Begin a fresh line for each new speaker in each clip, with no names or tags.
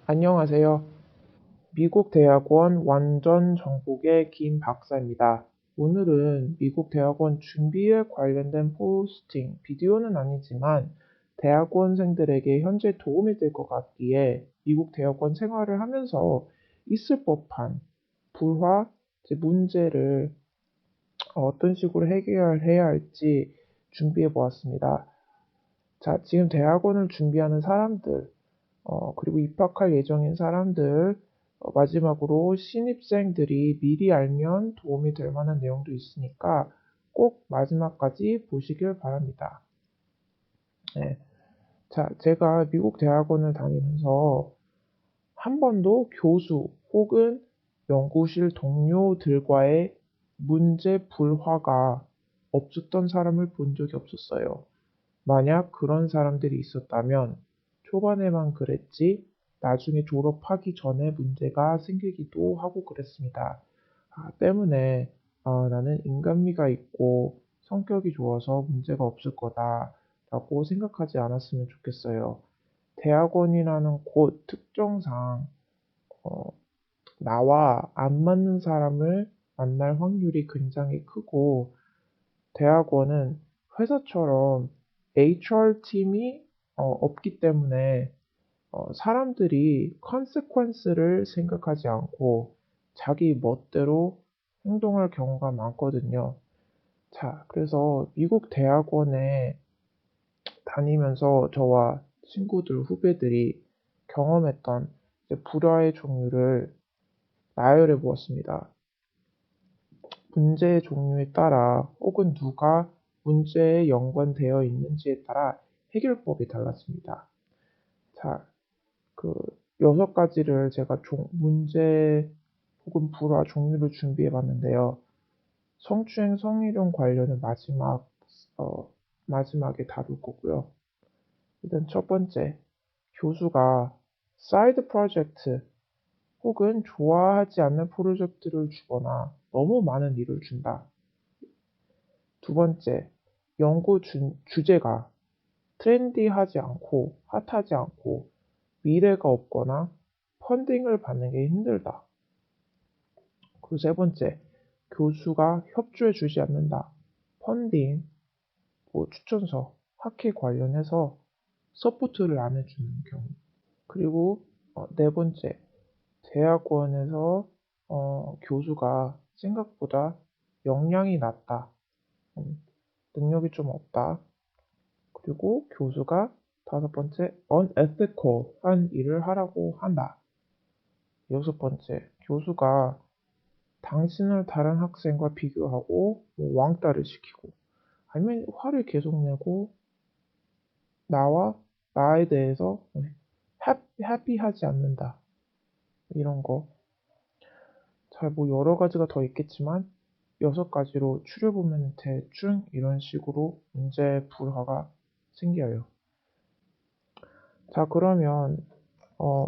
안녕하세요. 미국 대학원 완전 정복의 김 박사입니다. 오늘은 미국 대학원 준비에 관련된 포스팅, 비디오는 아니지만 대학원생들에게 현재 도움이 될 것 같기에 미국 대학원 생활을 하면서 있을 법한 불화, 문제를 어떤 식으로 해결해야 할지 준비해 보았습니다. 자, 지금 대학원을 준비하는 사람들, 그리고 입학할 예정인 사람들, 마지막으로 신입생들이 미리 알면 도움이 될 만한 내용도 있으니까 꼭 마지막까지 보시길 바랍니다. 네. 자, 제가 미국 대학원을 다니면서 한 번도 교수 혹은 연구실 동료들과의 문제 불화가 없었던 사람을 본 적이 없었어요. 만약 그런 사람들이 있었다면 초반에만 그랬지 나중에 졸업하기 전에 문제가 생기기도 하고 그랬습니다. 때문에 나는 인간미가 있고 성격이 좋아서 문제가 없을 거다라고 생각하지 않았으면 좋겠어요. 대학원이라는 곳 특성상 어, 나와 안 맞는 사람을 만날 확률이 굉장히 크고 대학원은 회사처럼 HR팀이 없기 때문에 사람들이 consequence를 생각하지 않고 자기 멋대로 행동할 경우가 많거든요. 자, 그래서 미국 대학원에 다니면서 저와 친구들, 후배들이 경험했던 불화의 종류를 나열해 보았습니다. 문제의 종류에 따라 혹은 누가 문제에 연관되어 있는지에 따라 해결법이 달랐습니다. 자, 그 6가지를 제가 문제 혹은 불화 종류를 준비해 봤는데요. 성추행, 성희롱 관련은 마지막에 다룰 거고요. 일단 첫 번째, 교수가 사이드 프로젝트 혹은 좋아하지 않는 프로젝트를 주거나 너무 많은 일을 준다. 두 번째, 연구 주제가 트렌디하지 않고 핫하지 않고 미래가 없거나 펀딩을 받는 게 힘들다. 그리고 세 번째, 교수가 협조해 주지 않는다. 펀딩, 추천서, 학회 관련해서 서포트를 안 해주는 경우. 그리고 네 번째, 대학원에서 교수가 생각보다 역량이 낮다. 능력이 좀 없다. 그리고 교수가 다섯 번째, unethical한 일을 하라고 한다. 여섯 번째, 교수가 당신을 다른 학생과 비교하고 왕따를 시키고 아니면 화를 계속 내고 나에 대해서 해피하지 않는다. 이런 거. 잘 여러 가지가 더 있겠지만 6가지로 추려보면 대충 이런 식으로 문제 불화가 생겨요. 자, 그러면 어,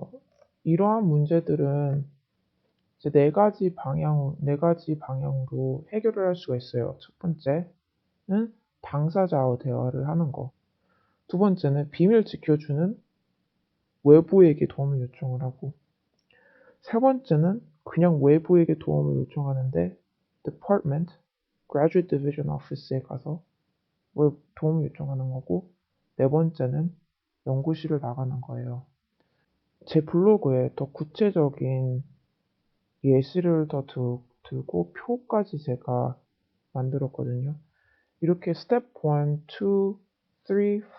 이러한 문제들은 이제 네 가지 방향으로 해결을 할 수가 있어요. 첫 번째는 당사자와 대화를 하는 거. 두 번째는 비밀 지켜주는 외부에게 도움을 요청을 하고. 세 번째는 그냥 외부에게 도움을 요청하는데 Department, Graduate Division Office에 가서 도움을 요청하는 거고. 네 번째는 연구실을 나가는 거예요. 제 블로그에 더 구체적인 예시를 더 들고 표까지 제가 만들었거든요. 이렇게 스텝 1, 2, 3,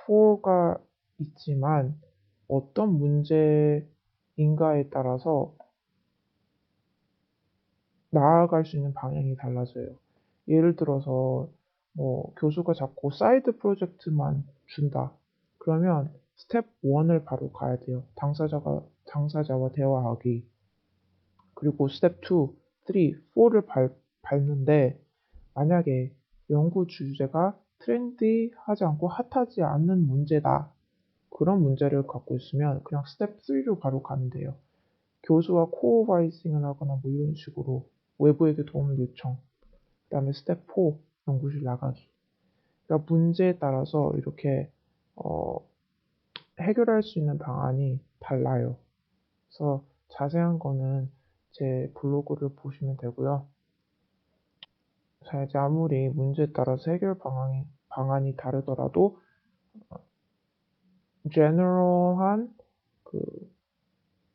4가 있지만 어떤 문제인가에 따라서 나아갈 수 있는 방향이 달라져요. 예를 들어서 교수가 자꾸 사이드 프로젝트만 준다. 그러면 스텝 1을 바로 가야 돼요. 당사자와 대화하기. 그리고 스텝 2, 3, 4를 밟는데 만약에 연구 주제가 트렌디하지 않고 핫하지 않는 문제다. 그런 문제를 갖고 있으면 그냥 스텝 3로 바로 가면 돼요. 교수와 코어바이징을 하거나 이런 식으로 외부에게 도움을 요청. 그 다음에 스텝 4, 연구실 나가기. 그러니까 문제에 따라서 이렇게 어, 해결할 수 있는 방안이 달라요. 그래서 자세한 거는 제 블로그를 보시면 되고요. 자, 이제 아무리 문제에 따라서 해결 방안이 다르더라도 general한 그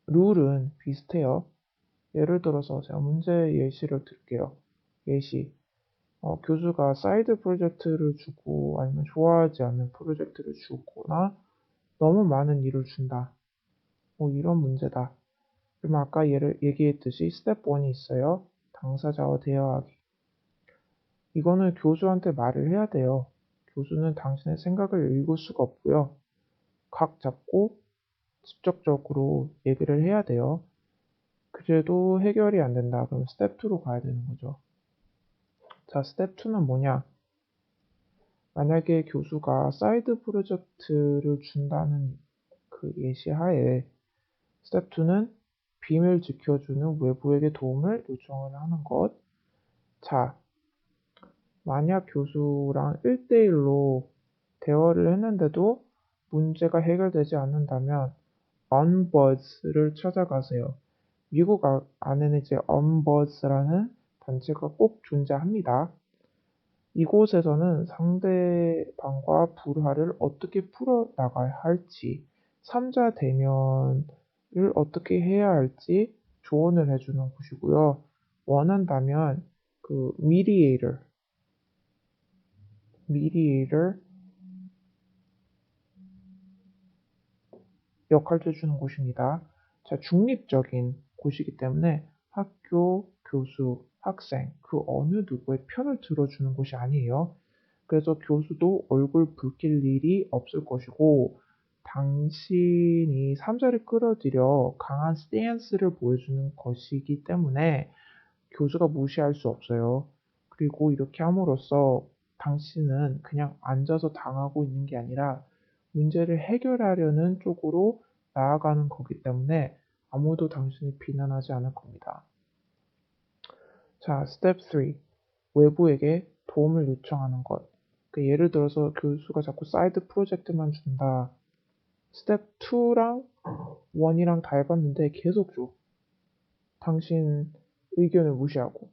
룰은 비슷해요. 예를 들어서 제가 문제 예시를 드릴게요. 예시. 교수가 사이드 프로젝트를 주고 아니면 좋아하지 않는 프로젝트를 주거나 너무 많은 일을 준다. 뭐 이런 문제다. 그러면 아까 얘기했듯이 스텝 1이 있어요. 당사자와 대화하기. 이거는 교수한테 말을 해야 돼요. 교수는 당신의 생각을 읽을 수가 없고요. 각 잡고 직접적으로 얘기를 해야 돼요. 그래도 해결이 안 된다. 그럼 스텝 2로 가야 되는 거죠. 자, 스텝 2는 뭐냐? 만약에 교수가 사이드 프로젝트를 준다는 그 예시하에 스텝 2는 비밀 지켜주는 외부에게 도움을 요청을 하는 것. 자, 만약 교수랑 1대1로 대화를 했는데도 문제가 해결되지 않는다면 ombuds를 찾아가세요. 미국 안에는 이제 ombuds라는 단체가 꼭 존재합니다. 이곳에서는 상대방과 불화를 어떻게 풀어나가야 할지, 3자 대면을 어떻게 해야 할지 조언을 해주는 곳이고요. 원한다면 그 mediator 역할도 해주는 곳입니다. 자, 중립적인 곳이기 때문에 학교, 교수, 학생, 그 어느 누구의 편을 들어주는 곳이 아니에요. 그래서 교수도 얼굴 붉힐 일이 없을 것이고, 당신이 3자를 끌어들여 강한 스탠스를 보여주는 것이기 때문에 교수가 무시할 수 없어요. 그리고 이렇게 함으로써 당신은 그냥 앉아서 당하고 있는 게 아니라 문제를 해결하려는 쪽으로 나아가는 거기 때문에 아무도 당신을 비난하지 않을 겁니다. 자, 스텝 3. 외부에게 도움을 요청하는 것. 예를 들어서 교수가 자꾸 사이드 프로젝트만 준다. 스텝 2랑 1이랑 다 해봤는데 계속 줘. 당신 의견을 무시하고.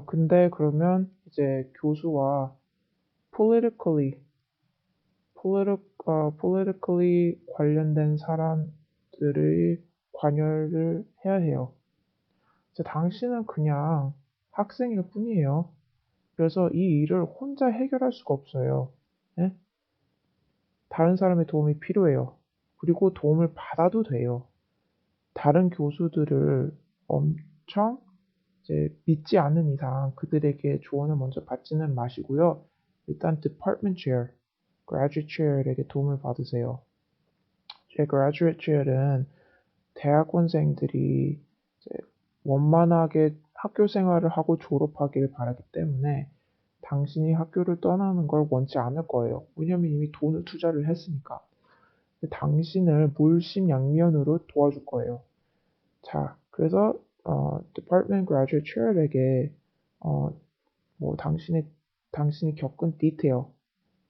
근데 그러면 이제 교수와 politically 관련된 사람들의 관여를 해야 해요. 이제 당신은 그냥 학생일 뿐이에요. 그래서 이 일을 혼자 해결할 수가 없어요. 예? 다른 사람의 도움이 필요해요. 그리고 도움을 받아도 돼요. 다른 교수들을 엄청 이제 믿지 않는 이상 그들에게 조언을 먼저 받지는 마시고요. 일단 department chair, graduate chair에게 도움을 받으세요. 제 graduate chair은 대학원생들이 이제 원만하게 학교 생활을 하고 졸업하길 바라기 때문에 당신이 학교를 떠나는 걸 원치 않을 거예요. 왜냐면 이미 돈을 투자를 했으니까. 당신을 물심양면으로 도와줄 거예요. 자, 그래서 Department Graduate Chair에게 어, 뭐 당신이 겪은 디테일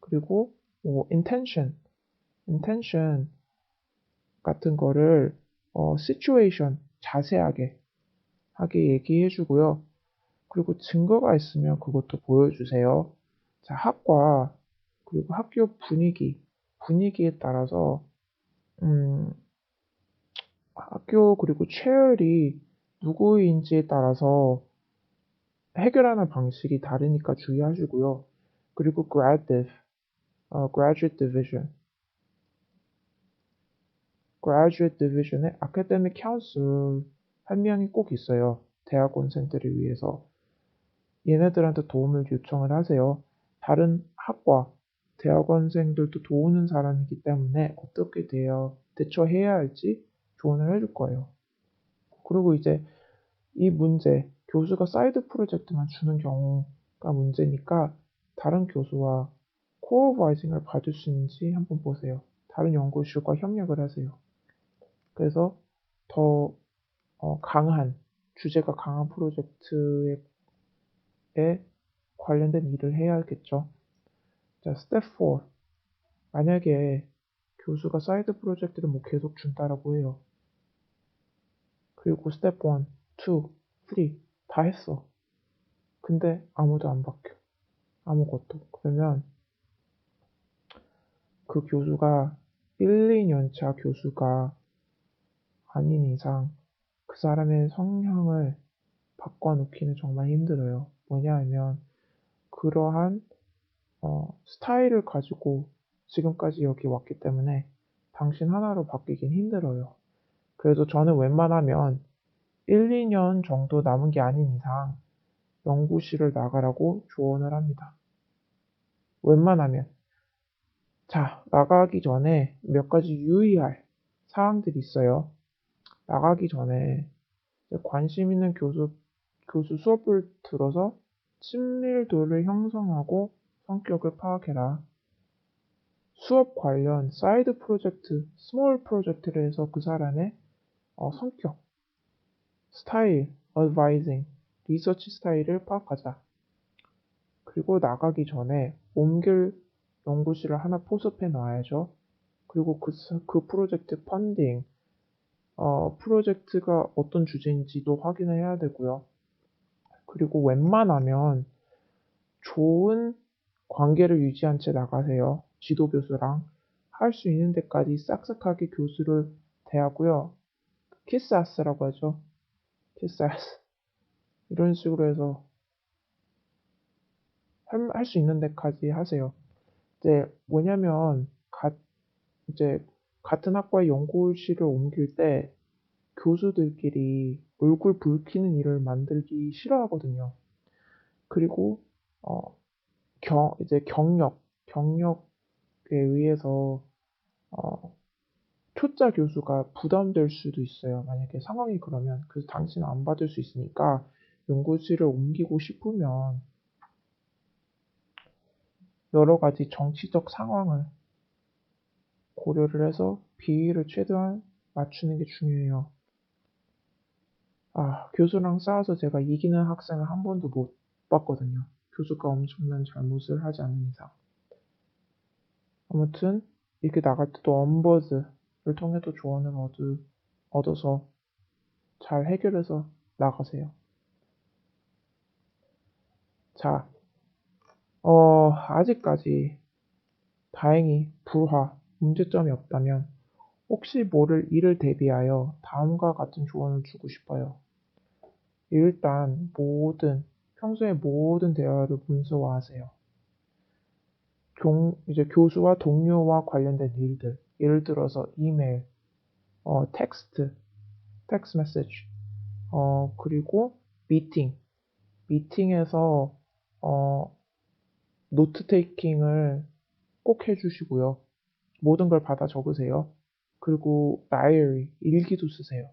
그리고 뭐 intention 같은 거를 situation 자세하게 하게 얘기해 주고요. 그리고 증거가 있으면 그것도 보여주세요. 자, 학과 그리고 학교 분위기에 따라서 음, 학교 그리고 체열이 누구인지에 따라서 해결하는 방식이 다르니까 주의하시고요. 그리고 graduate division에 academic council 한 명이 꼭 있어요. 대학원생들을 위해서. 얘네들한테 도움을 요청을 하세요. 다른 학과, 대학원생들도 도우는 사람이기 때문에 어떻게 대처해야 할지 조언을 해줄 거예요. 그리고 이제 이 문제, 교수가 사이드 프로젝트만 주는 경우가 문제니까 다른 교수와 코어바이징을 받을 수 있는지 한번 보세요. 다른 연구실과 협력을 하세요. 그래서 더 주제가 강한 프로젝트에 관련된 일을 해야겠죠. 자, 스텝 4. 만약에 교수가 사이드 프로젝트를 뭐 계속 준다라고 해요. 그리고 스텝 1, 2, 3 다 했어. 근데 아무도 안 바뀌어. 아무것도. 그러면 그 교수가 1, 2년차 교수가 아닌 이상 그 사람의 성향을 바꿔놓기는 정말 힘들어요. 뭐냐하면 그러한 스타일을 가지고 지금까지 여기 왔기 때문에 당신 하나로 바뀌긴 힘들어요. 그래도 저는 웬만하면 1, 2년 정도 남은 게 아닌 이상 연구실을 나가라고 조언을 합니다. 웬만하면. 자, 나가기 전에 몇 가지 유의할 사항들이 있어요. 나가기 전에 관심 있는 교수 수업을 들어서 친밀도를 형성하고 성격을 파악해라. 수업 관련 사이드 프로젝트, 스몰 프로젝트를 해서 그 사람의 성격, 스타일, 어드바이징, 리서치 스타일을 파악하자. 그리고 나가기 전에 옮길 연구실을 하나 포섭해 놔야죠. 그리고 그 프로젝트 펀딩, 프로젝트가 어떤 주제인지도 확인을 해야 되고요. 그리고 웬만하면 좋은 관계를 유지한 채 나가세요. 지도 교수랑. 할 수 있는 데까지 싹싹하게 교수를 대하고요. 키스아스라고 하죠. 키스아스. 이런 식으로 해서 할 수 있는 데까지 하세요. 이제 뭐냐면 이제 같은 학과의 연구실을 옮길 때 교수들끼리 얼굴 붉히는 일을 만들기 싫어하거든요. 그리고 어, 이제 경력에 의해서 어, 초짜 교수가 부담될 수도 있어요. 만약에 상황이 그러면. 그래서 당신은 안 받을 수 있으니까 연구실을 옮기고 싶으면 여러 가지 정치적 상황을 고려를 해서 비율을 최대한 맞추는 게 중요해요. 교수랑 싸워서 제가 이기는 학생을 한 번도 못 봤거든요. 교수가 엄청난 잘못을 하지 않는 이상. 아무튼 이렇게 나갈 때도 엄버즈를 통해서 조언을 얻어서 잘 해결해서 나가세요. 자, 아직까지 다행히 문제점이 없다면 혹시 모를 일을 대비하여 다음과 같은 조언을 주고 싶어요. 일단 평소에 모든 대화를 문서화하세요. 이제 교수와 동료와 관련된 일들, 예를 들어서 이메일, 텍스트 메시지, 그리고 미팅에서 어, 노트 테이킹을 꼭 해주시고요. 모든 걸 받아 적으세요. 그리고 다이어리, 일기도 쓰세요.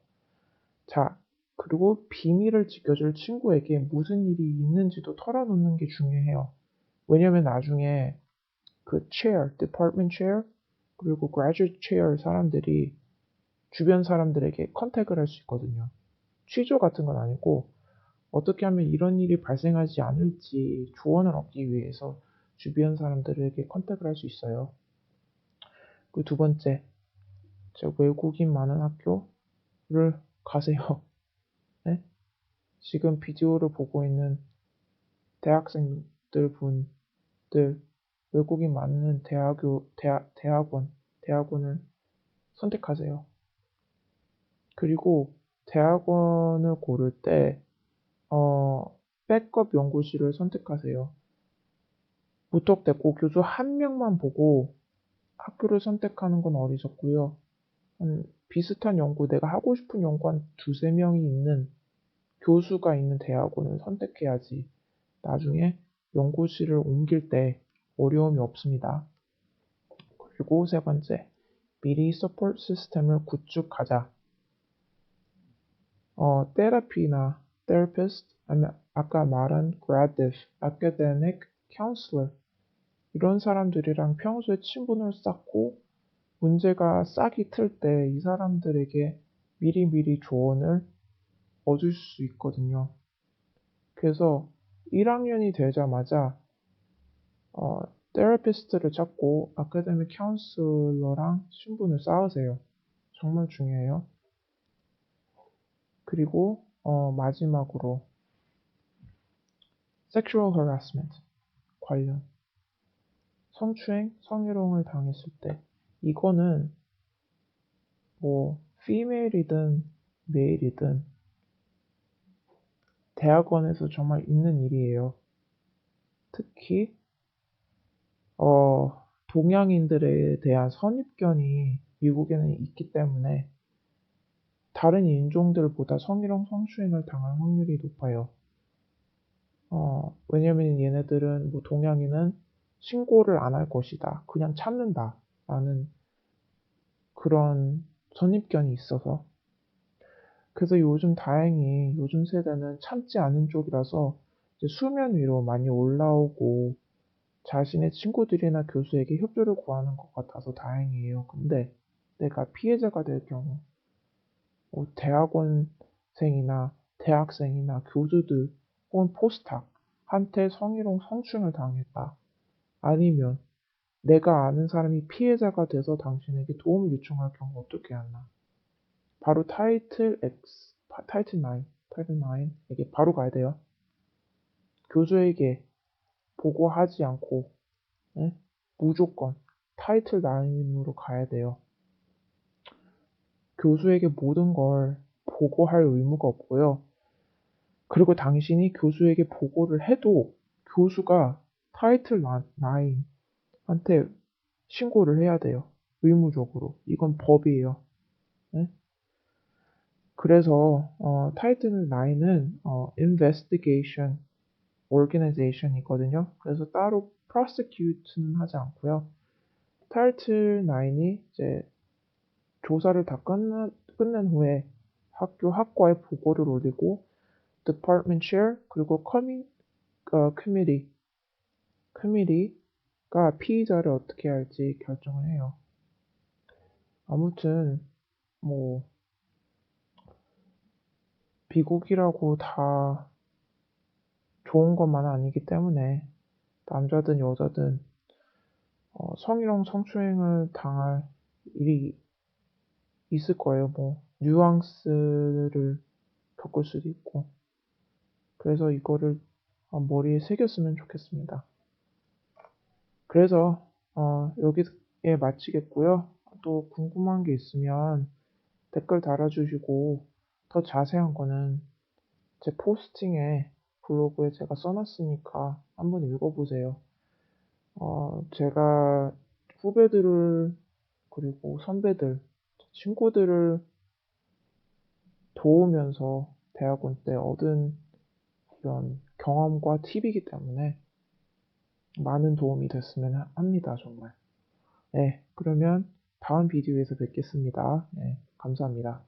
자, 그리고 비밀을 지켜줄 친구에게 무슨 일이 있는지도 털어놓는 게 중요해요. 왜냐면 나중에 그 department chair, 그리고 graduate chair 사람들이 주변 사람들에게 컨택을 할 수 있거든요. 취조 같은 건 아니고 어떻게 하면 이런 일이 발생하지 않을지 조언을 얻기 위해서 주변 사람들에게 컨택을 할 수 있어요. 그 두 번째, 외국인 많은 학교를 가세요. 네? 지금 비디오를 보고 있는 분들, 외국인 많은 대학원을 선택하세요. 그리고 대학원을 고를 때, 백업 연구실을 선택하세요. 무턱대고 교수 한 명만 보고 학교를 선택하는 건 어리석고요. 비슷한 연구, 내가 하고 싶은 연구 한 두세 명이 있는 교수가 있는 대학원을 선택해야지 나중에 연구실을 옮길 때 어려움이 없습니다. 그리고 세 번째, 미리 서포트 시스템을 구축하자. 테라피스트, 아니면 아까 말한 graduate, academic counselor 이런 사람들이랑 평소에 친분을 쌓고 문제가 싹이 틀 때 이 사람들에게 미리미리 조언을 얻을 수 있거든요. 그래서 1학년이 되자마자 테라피스트를 찾고 아카데믹 카운슬러랑 친분을 쌓으세요. 정말 중요해요. 그리고 마지막으로 sexual harassment 관련 성추행, 성희롱을 당했을 때 이거는 뭐 female이든 메일이든 대학원에서 정말 있는 일이에요. 특히 동양인들에 대한 선입견이 미국에는 있기 때문에 다른 인종들보다 성희롱, 성추행을 당할 확률이 높아요. 왜냐면 얘네들은 뭐 동양인은 신고를 안 할 것이다. 그냥 참는다. 라는 그런 선입견이 있어서. 그래서 요즘 다행히 요즘 세대는 참지 않은 쪽이라서 이제 수면 위로 많이 올라오고 자신의 친구들이나 교수에게 협조를 구하는 것 같아서 다행이에요. 근데 내가 피해자가 될 경우, 대학원생이나 대학생이나 교수들 혹은 포스닥한테 성희롱, 성추행을 당했다. 아니면 내가 아는 사람이 피해자가 돼서 당신에게 도움을 요청할 경우 어떻게 하나? 바로 타이틀 9에게 바로 가야 돼요. 교수에게 보고하지 않고, 예? 무조건 타이틀 9으로 가야 돼요. 교수에게 모든 걸 보고할 의무가 없고요. 그리고 당신이 교수에게 보고를 해도 교수가 타이틀 9한테 신고를 해야 돼요. 의무적으로. 이건 법이에요. 네? 그래서 타이틀 9은 investigation organization이거든요. 그래서 따로 prosecute는 하지 않고요. 타이틀 9이 이제 조사를 다 끝낸 후에 학과에 보고를 올리고 department chair 그리고 committee가 피의자를 어떻게 할지 결정을 해요. 아무튼 뭐 미국이라고 다 좋은 것만은 아니기 때문에 남자든 여자든 성희롱, 성추행을 당할 일이 있을 거예요. 뭐 뉘앙스를 겪을 수도 있고. 그래서 이거를 머리에 새겼으면 좋겠습니다. 그래서 여기에 마치겠고요. 또 궁금한 게 있으면 댓글 달아주시고 더 자세한 거는 제 포스팅에 블로그에 제가 써놨으니까 한번 읽어보세요. 제가 후배들을 그리고 선배들, 친구들을 도우면서 대학원 때 얻은 이런 경험과 팁이기 때문에 많은 도움이 됐으면 합니다, 정말. 네, 그러면 다음 비디오에서 뵙겠습니다. 네, 감사합니다.